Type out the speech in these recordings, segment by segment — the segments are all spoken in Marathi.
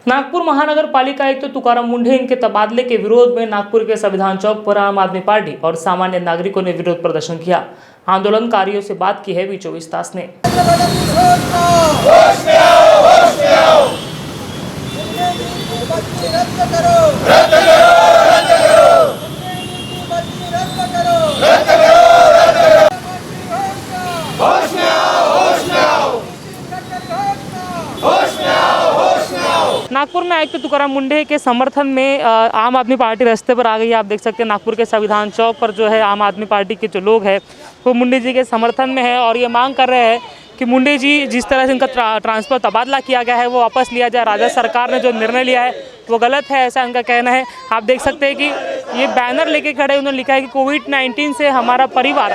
नागपुर महानगर पालिका आयुक्त तुकाराम मुंढे इनके तबादले के विरोध में नागपुर के संविधान चौक पर आम आदमी पार्टी और सामान्य नागरिकों ने विरोध प्रदर्शन किया। आंदोलनकारियों से बात की है भी 24 तास ने। नागपुर में आयुक्त तुकाराम मुंढे के समर्थन में आम आदमी पार्टी रास्ते पर आ गई है। आप देख सकते हैं नागपुर के संविधान चौक पर जो है आम आदमी पार्टी के जो लोग हैं वो मुंढे जी के समर्थन में है और ये मांग कर रहे हैं कि मुंढे जी जिस तरह से इनका ट्रांसफर तबादला किया गया है वो वापस लिया जाए। राज्य सरकार ने जो निर्णय लिया है वो गलत है, ऐसा उनका कहना है। आप देख सकते हैं कि ये बैनर लेके खड़े, उन्होंने लिखा है कि कोविड-19 से हमारा परिवार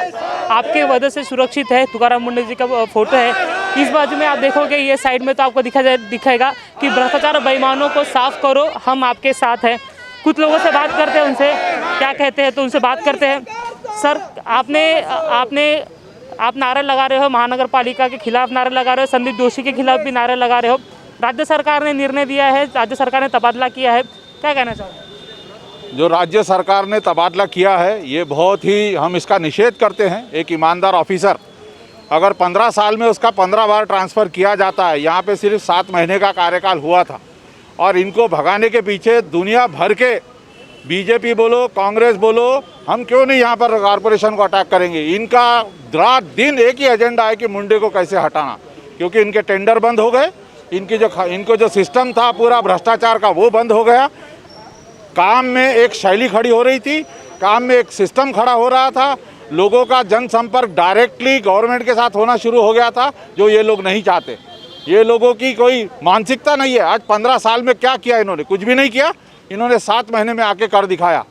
आपके वजह से सुरक्षित है। तुकाराम मुंढे जी का फोटो है। इस बाजू में आप देखोगे ये साइड में तो आपको दिखाएगा कि भ्रष्टाचार और बेईमानों को साफ करो, हम आपके साथ हैं। कुछ लोगों से बात करते हैं, उनसे क्या कहते हैं तो उनसे बात करते हैं। सर, आप नारे लगा रहे हो, महानगर पालिका के खिलाफ नारे लगा रहे हो, संदीप जोशी के खिलाफ भी नारे लगा रहे हो। राज्य सरकार ने निर्णय दिया है, राज्य सरकार ने तबादला किया है, क्या कहना चाहोगे? जो राज्य सरकार ने तबादला किया है ये बहुत ही, हम इसका निषेध करते हैं। एक ईमानदार ऑफिसर अगर 15 साल में उसका 15 बार ट्रांसफ़र किया जाता है, यहाँ पे सिर्फ 7 महीने का कार्यकाल हुआ था और इनको भगाने के पीछे दुनिया भर के बीजेपी बोलो, कांग्रेस बोलो, हम क्यों नहीं यहाँ पर कॉरपोरेशन को अटैक करेंगे। इनका रात दिन एक ही एजेंडा है कि मुंडे को कैसे हटाना, क्योंकि इनके टेंडर बंद हो गए, इनको जो सिस्टम था पूरा भ्रष्टाचार का वो बंद हो गया। काम में एक शैली खड़ी हो रही थी, काम में एक सिस्टम खड़ा हो रहा था, लोगों का जनसंपर्क डायरेक्टली गवर्नमेंट के साथ होना शुरू हो गया था, जो ये लोग नहीं चाहते। ये लोगों की कोई मानसिकता नहीं है। आज 15 साल में क्या किया इन्होंने? कुछ भी नहीं किया। इन्होंने 7 महीने में आके कर दिखाया।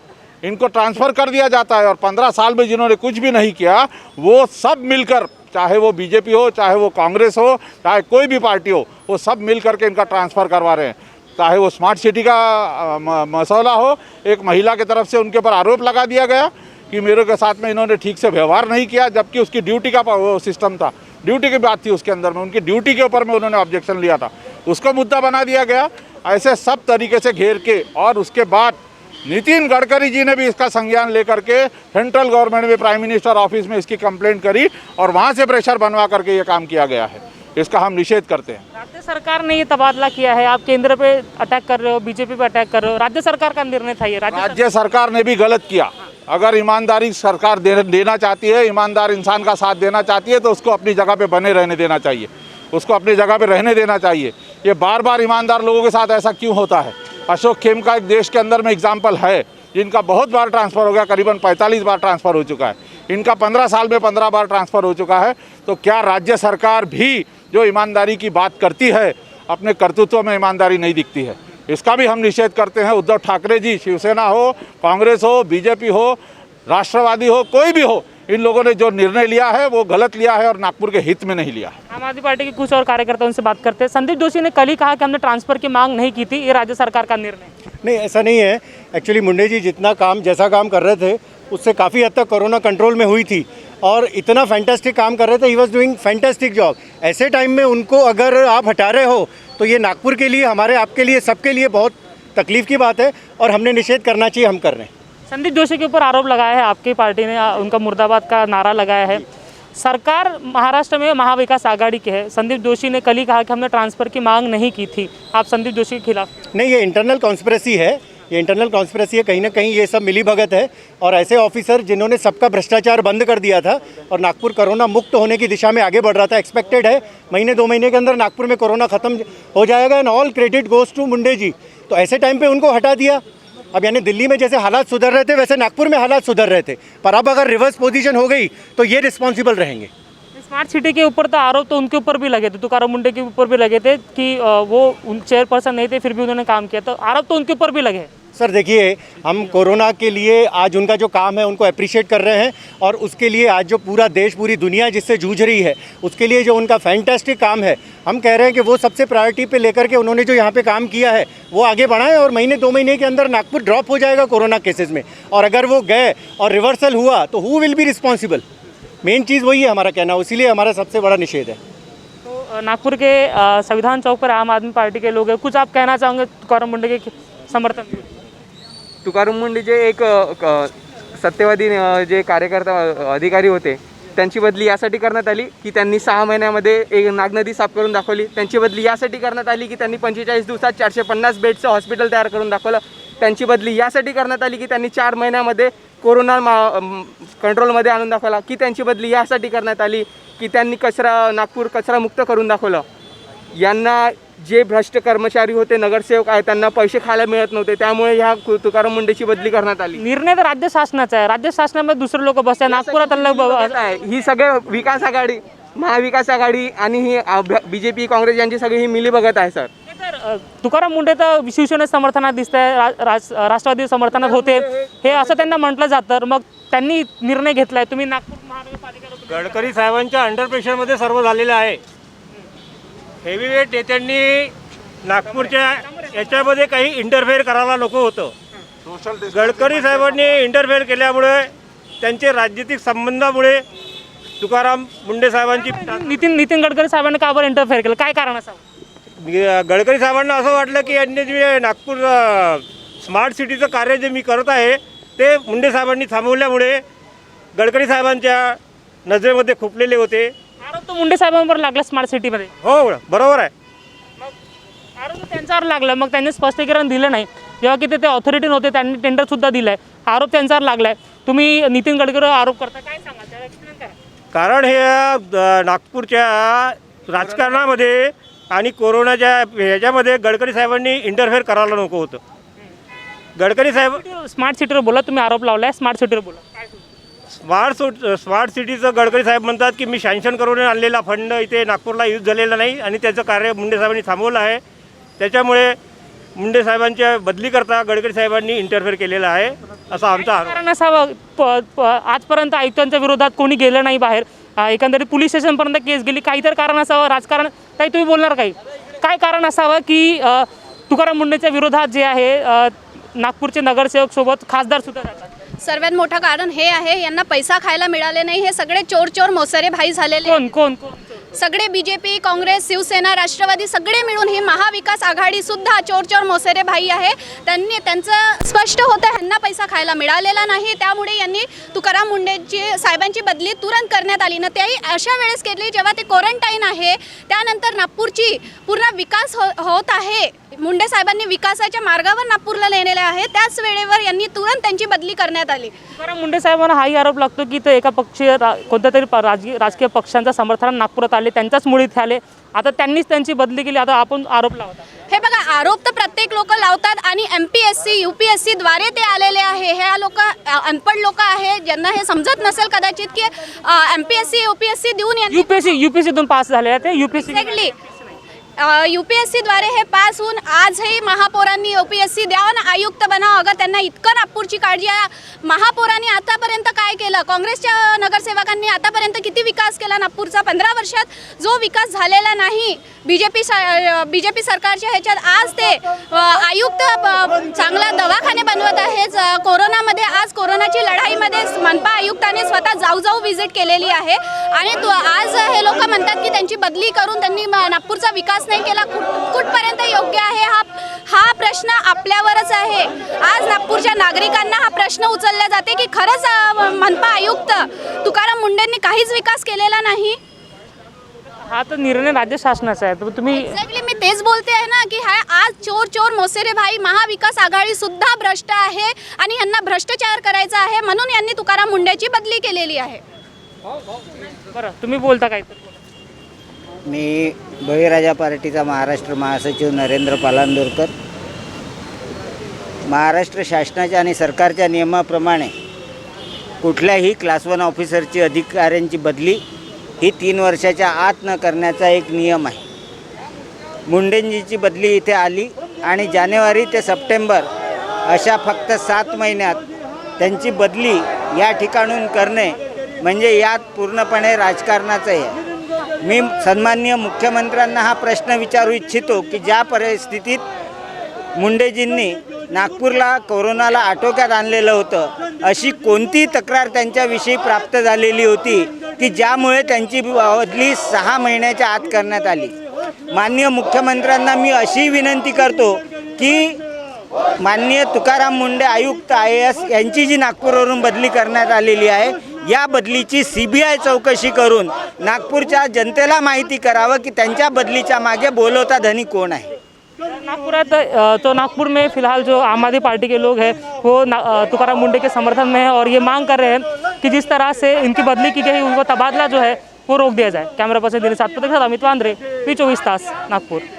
इनको ट्रांसफ़र कर दिया जाता है और 15 साल में जिन्होंने कुछ भी नहीं किया वो सब मिलकर, चाहे वो बीजेपी हो, चाहे वो कांग्रेस हो, चाहे कोई भी पार्टी हो, वो सब मिल करके इनका ट्रांसफ़र करवा रहे हैं। चाहे वो स्मार्ट सिटी का मसला हो, एक महिला की तरफ से उनके ऊपर आरोप लगा दिया गया कि मेरे के साथ में इन्होंने ठीक से व्यवहार नहीं किया, जबकि उसकी ड्यूटी का वो सिस्टम था, ड्यूटी की बात थी उसके अंदर में, उनकी ड्यूटी के ऊपर में उन्होंने ऑब्जेक्शन लिया था, उसको मुद्दा बना दिया गया। ऐसे सब तरीके से घेर के, और उसके बाद नितिन गडकरी जी ने भी इसका संज्ञान लेकर के सेंट्रल गवर्नमेंट में प्राइम मिनिस्टर ऑफिस में इसकी कंप्लेंट करी और वहाँ से प्रेशर बनवा करके ये काम किया गया है। इसका हम निषेध करते हैं। राज्य सरकार ने ये तबादला किया है, आप केंद्र पे अटैक कर रहे हो, बीजेपी पे अटैक कर रहे हो। राज्य सरकार का निर्णय था ये। राज्य सरकार ने भी गलत किया। अगर ईमानदारी सरकार देना चाहती है, ईमानदार इंसान का साथ देना चाहती है, तो उसको अपनी जगह पे बने रहने देना चाहिए, उसको अपनी जगह पे रहने देना चाहिए। ये बार बार ईमानदार लोगों के साथ ऐसा क्यों होता है? अशोक खेम का एक देश के अंदर में एग्जाम्पल है, जिनका बहुत बार ट्रांसफ़र हो गया, करीबन 45 बार ट्रांसफ़र हो चुका है। इनका 15 साल में 15 बार ट्रांसफ़र हो चुका है। तो क्या राज्य सरकार भी जो ईमानदारी की बात करती है, अपने कर्तृत्व में ईमानदारी नहीं दिखती है? इसका भी हम निषेध करते हैं। उद्धव ठाकरे जी, शिवसेना हो, कांग्रेस हो, बीजेपी हो, राष्ट्रवादी हो, कोई भी हो, इन लोगों ने जो निर्णय लिया है वो गलत लिया है और नागपुर के हित में नहीं लिया है। आम आदमी पार्टी के कुछ और कार्यकर्ताओं से बात करते हैं। संदीप जोशी ने कल ही कहा कि हमने ट्रांसफर की मांग नहीं की थी, ये राज्य सरकार का निर्णय। नहीं, ऐसा नहीं है। एक्चुअली मुंडे जी जैसा काम कर रहे थे उससे काफ़ी हद तक कोरोना कंट्रोल में हुई थी और इतना फैंटास्टिक काम कर रहे थे। He was doing fantastic job. ऐसे टाइम में उनको अगर आप हटा रहे हो तो ये नागपुर के लिए, हमारे आपके लिए, सबके लिए बहुत तकलीफ़ की बात है और हमने निषेध करना चाहिए, हम कर रहे हैं। संदीप जोशी के ऊपर आरोप लगाया है, आपकी पार्टी ने उनका मुर्दाबाद का नारा लगाया है। सरकार महाराष्ट्र में महाविकास आघाड़ी की है। संदीप जोशी ने कल ही कहा कि हमने ट्रांसफ़र की मांग नहीं की थी। आप संदीप जोशी के खिलाफ? नहीं, ये इंटरनल कॉन्स्पिरेसी है, ये इंटरनल कॉन्स्पिरेसी है। कहीं ना कहीं ये सब मिली भगत है और ऐसे ऑफिसर जिन्होंने सबका भ्रष्टाचार बंद कर दिया था और नागपुर कोरोना मुक्त होने की दिशा में आगे बढ़ रहा था। एक्सपेक्टेड है महीने 2 महीने के अंदर नागपुर में कोरोना खत्म हो जाएगा and all credit goes to Munde ji. तो ऐसे टाइम पे उनको हटा दिया। अब यानी दिल्ली में जैसे हालात सुधर रहे थे वैसे नागपुर में हालात सुधर रहे थे, पर अब अगर रिवर्स पोजीशन हो गई तो ये रिस्पॉन्सिबल रहेंगे। स्मार्ट सिटी के ऊपर तो आरोप तो उनके ऊपर भी लगे थे, तुकाराम मुंडे के ऊपर भी लगे थे कि वो चेयरपर्सन नहीं थे, फिर भी उन्होंने काम किया, तो आरोप तो उनके ऊपर भी लगे। सर देखिए, हम कोरोना के लिए आज उनका जो काम है उनको अप्रिशिएट कर रहे हैं और उसके लिए आज जो पूरा देश, पूरी दुनिया जिससे जूझ रही है, उसके लिए जो उनका फैंटास्टिक काम है, हम कह रहे हैं कि वो सबसे प्रायोरिटी पे लेकर के उन्होंने जो यहाँ पे काम किया है वो आगे बढ़ाएं और महीने 2 महीने के अंदर नागपुर ड्रॉप हो जाएगा कोरोना केसेस में। और अगर वो गए और रिवर्सल हुआ तो हु विल बी रिस्पॉन्सिबल? मेन चीज़ वही है हमारा कहना, इसीलिए हमारा सबसे बड़ा निषेध है। नागपुर के संविधान चौक पर आम आदमी पार्टी के लोग हैं, कुछ आप कहना चाहोगे तुकाराम मुंडे के समर्थन में? तुकाराम मुंडे जे एक सत्यवादी जे कार्यकर्ता अधिकारी होते त्यांची बदली यासाठी करण्यात आली की त्यांनी 6 महिन्यामध्ये एक नागनदी साफ करून दाखवली. त्यांची बदली यासाठी करण्यात आली की त्यांनी 45 दिवसात 450 बेडचं हॉस्पिटल तयार करून दाखवलं. त्यांची बदली यासाठी करण्यात आली की त्यांनी 4 महिन्यामध्ये कोरोना कंट्रोलमध्ये आणून दाखवला. की त्यांची बदली यासाठी करण्यात आली की त्यांनी नागपूर कचरामुक्त करून दाखवलं. यांना जे भ्रष्ट कर्मचारी होते, नगरसेवक आहे, त्यांना पैसे खायला मिळत नव्हते, त्यामुळे ह्या तुकाराम मुंडेची बदली करण्यात आली. निर्णय तर राज्य शासनाचा आहे, राज्य शासनामध्ये दुसरे लोक बसतात, नागपुरात ही सगळे विकास आघाडी, महाविकास आघाडी आणि ही BJP काँग्रेस यांची सगळी ही मिली बघत आहे सर. तुकाराम मुंडे तर शिवसेने समर्थनात दिसत आहे, राष्ट्रवादी समर्थनात होते, हे असं त्यांना म्हटलं जातं. मग त्यांनी निर्णय घेतलाय, तुम्ही नागपूर महानगरपालिकेला गडकरी साहेबांच्या अंडर प्रेशरमध्ये सर्व झालेलं आहे. हेवीवेट नेत्यांनी नागपूरच्या याच्यामध्ये काही इंटरफेअर करायला नको होतं. गडकरी साहेबांनी इंटरफेअर केल्यामुळे त्यांचे राजनीतिक संबंधामुळे तुकाराम मुंडे साहेबांची नितीन गडकरी साहेबांनी का बरं इंटरफेअर केलं, काय कारण असावं? गडकरी साहेबांना असं वाटलं की यांनी जे नागपूर स्मार्ट सिटीचं कार्य जे मी करत आहे ते मुंडे साहेबांनी थांबवल्यामुळे गडकरी साहेबांच्या नजरेमध्ये खुपलेले होते. आरोप तो मुंडे साहेबांवर लागला स्मार्ट सिटीमध्ये. हो बरोबर आहे. आरोप त्यांच्यावर लागला, मग त्यांनी स्पष्टीकरण दिलं नाही. जेव्हा की ते ऑथॉरिटी नव्हते त्यांनी टेंडरसुद्धा दिलं आहे, आरोप त्यांच्यावर लागला आहे. तुम्ही नितीन गडकरीवर आरोप करता, काय सांगाल त्याला? एक्सप्लेन करा. कारण हे नागपूरच्या राजकारणामध्ये आणि कोरोनाच्या ह्याच्यामध्ये गडकरी साहेबांनी इंटरफेअर करायला नको होतं. गडकरी साहेब स्मार्ट सिटीवर बोला, तुम्ही आरोप लावलाय, स्मार्ट सिटीवर बोला. स्मार्ट सिटीचं गडकरी साहेब म्हणतात की मी सँक्शन करून आणलेला फंड इथे नागपूरला यूज झालेला नाही आणि त्याचं कार्य मुंडे साहेबांनी थांबवलं आहे. त्याच्यामुळे मुंडे साहेबांच्या बदली करता गडकरी साहेबांनी इंटरफेअर केलेला आहे असा आमचा आरोप. कारण असावं, आजपर्यंत आयुक्तांच्या विरोधात कोणी गेलं नाही बाहेर, एकंदरीत पोलीस स्टेशनपर्यंत केस गेली, काहीतरी कारण असावं. राजकारण काही तुम्ही बोलणार काही, काय कारण असावं की तुकाराम मुंडेच्या विरोधात जे आहे नागपूरचे नगरसेवक सोबत खासदार सुद्धा जातात? सर्वात मोठं कारण हे आहे, यांना पैसा खायला मिळाले नाही. हे सगळे चोर मोसरे भाई झालेले. कोण सगळे BJP, काँग्रेस, शिवसेना, राष्ट्रवादी सगळे मिळून ही महाविकास आघाडी सुद्धा चोर मोसरे भाई आहे. त्यांचं स्पष्ट होतं ह्यांना पैसा खायला मिळालेला नाही, त्यामुळे यांनी तुकाराम मुंडेची साहेबांची बदली तुरंत करण्यात आली ना. त्याही अशा वेळेस केली जेव्हा ते क्वारंटाईन आहे, त्यानंतर नागपूरची पूर्ण विकास होत आहे. मुंडे साहेबांनी विकासाच्या मार्गावर नागपूरला नेलेले आहे, त्याच वेळेवर यांनी तुरंत त्यांची बदली करण्यात आली. तुकाराम मुंडे साहेबांना हाही आरोप लागतो की ते एका पक्षीय कोणत्या तरी राजकीय पक्षांच्या समर्थनात नागपुरात आले, त्यांच्याच मुळे इथे आले, आता त्यांनीच त्यांची बदली केली, आता आपण आरोप लावतात. हे बघा, आरोप तर प्रत्येक लोक लावतात आणि MPSC UPSC द्वारे ते आलेले आहे. हे लोक अनपढ लोक आहे, ज्यांना हे समजत नसेल कदाचित की MPSC UPSC देऊन UPSC पास झाले ते. एक्झॅक्टली UPSC द्वारे हे पास होऊन आजही महापौरांनी UPSC द्यावं ना, आयुक्त बनावं. अगर त्यांना इतकं नागपूरची काळजी आहे, महापौरांनी आतापर्यंत काय केलं? काँग्रेसच्या नगरसेवकांनी आतापर्यंत किती विकास केला नागपूरचा? 15 वर्षात जो विकास झालेला नाही BJP सरकारच्या ह्याच्यात, आज ते आयुक्त चांगला दवाखाने बनवत आहेत. कोरोनामध्ये आज कोरोनाची लढाईमध्ये मनपा आयुक्ताने स्वतः जाऊ व्हिजिट केलेली आहे आणि आज हे लोक म्हणतात की त्यांची बदली करून त्यांनी नागपूरचा विकास नाही केला. कुठपर्यंत योग्य आहे हा प्रश्न आपल्यावरच आहे. आज नागपूरच्या नागरिकांना हा प्रश्न उचलला जाते की खरंच मनपा आयुक्त तुकाराम मुंडेंनी काहीच विकास केलेला नाही. हा तर निर्णय राज्य शासनाचा आहे, तर तुम्ही एक्झॅक्टली मी तेच बोलते आहे ना की हा आज चोर मोसेरे भाई महाविकास आघाडी सुद्धा भ्रष्ट आहे आणि यांना भ्रष्टाचार करायचा आहे, म्हणून यांनी तुकाराम मुंडेची बदली केलेली आहे. बरं, तुम्ही बोलता काय? मी बळीराजा पार्टीचा महाराष्ट्र महासचिव नरेंद्र पालांदूरकर. महाराष्ट्र शासनाच्या आणि सरकारच्या नियमाप्रमाणे कुठल्याही क्लास 1 ऑफिसरची अधिकाऱ्यांची बदली ही 3 वर्षाच्या आत न करण्याचा एक नियम आहे. मुंडेंजीची बदली इथे आली आणि जानेवारी ते सप्टेंबर अशा फक्त 7 महिन्यात त्यांची बदली या ठिकाणून करणे म्हणजे यात पूर्णपणे राजकारणाचं आहे. मी सन्माननीय मुख्यमंत्र्यांना हा प्रश्न विचारू इच्छितो की ज्या परिस्थितीत मुंडेजींनी नागपूरला कोरोनाला आटोक्यात आणलेलं होतं अशी कोणती तक्रार त्यांच्याविषयी प्राप्त झालेली होती की ज्यामुळे त्यांची बदली 6 महिन्याच्या आत करण्यात आली. माननीय मुख्यमंत्र्यांना मी अशी विनंती करतो की माननीय तुकाराम मुंडे आयुक्त IAS यांची जी नागपूरवरून बदली करण्यात आलेली आहे या बदलीची CBI चौकशी करून नागपूरच्या जनतेला माहिती करावं की त्यांच्या बदलीच्या मागे बोलवता धनी कोण आहे. नागपुर में फिलहाल जो आम आदमी पार्टी के लोग हैं वो तुकाराम मुंडे के समर्थन में है और ये मांग कर रहे हैं कि जिस तरह से इनकी बदली की गई उनको तबादला जो है वो रोक दिया जाए. कैमरा पर्सन दिनेश सातपुते के साथ अमित वांद्रे, P24 तास, नागपुर.